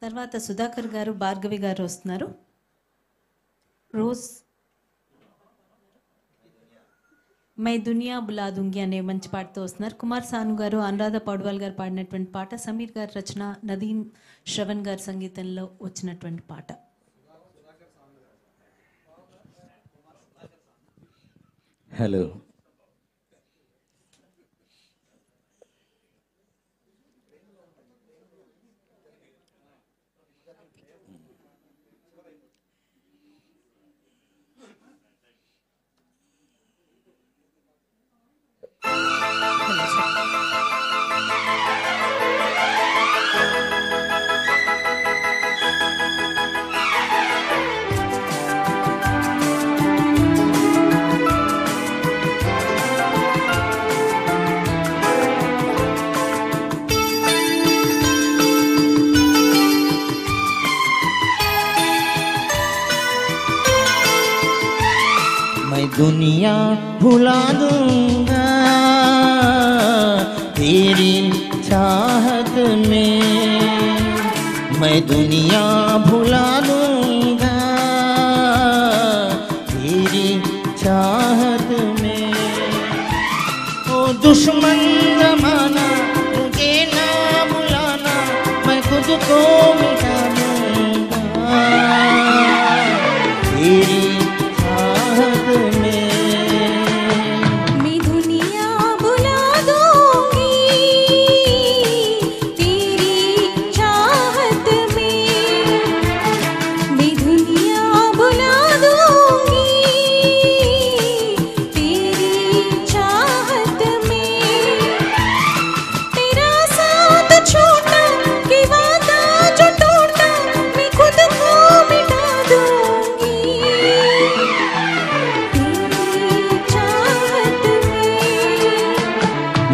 తర్వాత సుధాకర్ గారు, భార్గవి గారు వస్తున్నారు. రోజ్ మై దునియా బులా దుంగి అనే మంచి పాటతో వస్తున్నారు. కుమార్ సాను గారు, అనురాధ పౌడ్వాల్ గారు పాడినటువంటి పాట, సమీర్ గారి రచన, నదీమ్ శ్రవణ్ గారి సంగీతంలో వచ్చినటువంటి పాట. హలో, मैं दुनिया भुला दूंगा तेरी चाहत में, मैं दुनिया भुला दूंगा तेरी चाहत में। ओ दुश्मन जमाना तुझे ना बुलाना, मैं खुद को मिटा दूंगा तेरी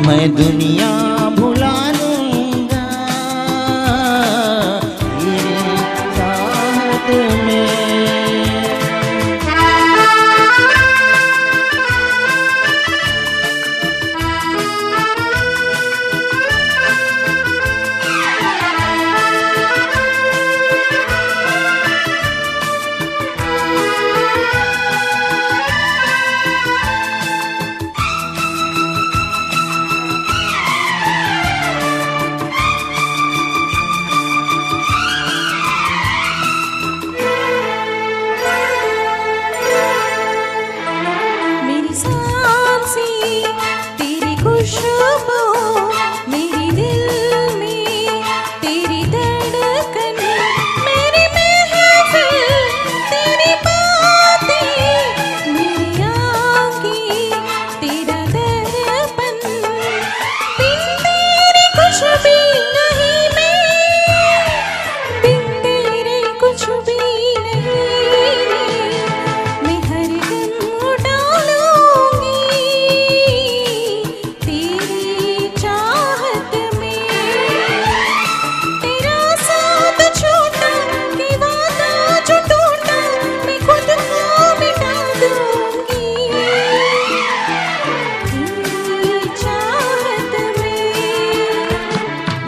मैं दुनिया भुला दूंगा तेरी चाहत में।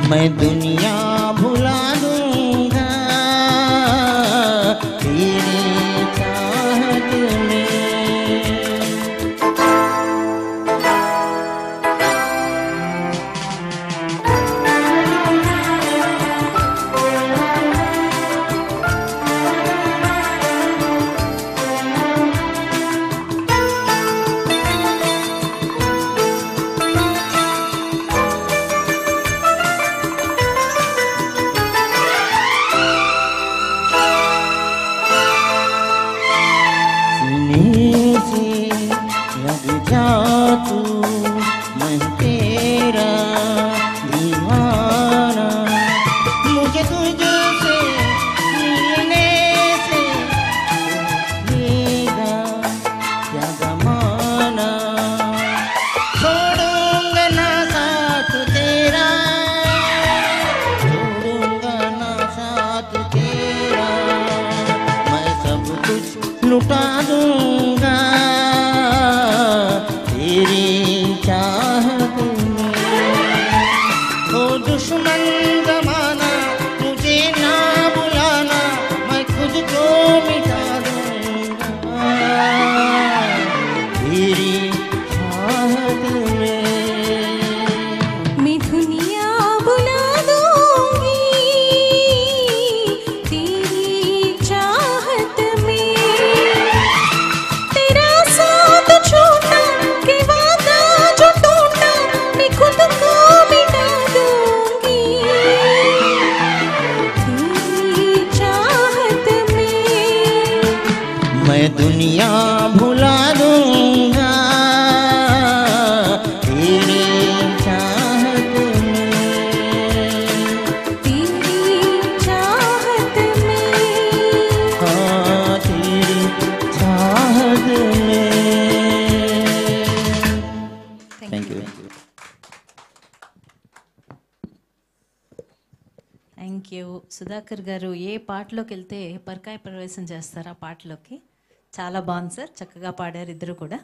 मैं दुनिया भुला दूंगा तेरी चाहत में। दुश्मन जमाना मुझे ना बुलाना, मैं खुद को मिटा दूंगा तेरी चाहत में। मैं दुनिया बुला दूंगी तेरी चाहत में। तेरा साथ छोटा के वादा जो टूटा, मैं खुद को मिटा दूंगी तेरी चाहत में। मैं दुनिया भुला दूंगा तेरी चाहत में। तेरी चाहत में। हाँ तेरी चाहत में। Thank you. Thank you. Sudhakar గారు ఏ పాటలోకి వెళ్తే పరకాయ ప్రవేశం చేస్తారు ఆ పాటలోకి. చాలా బాగుంది సార్, చక్కగా పాడారు ఇద్దరు కూడా.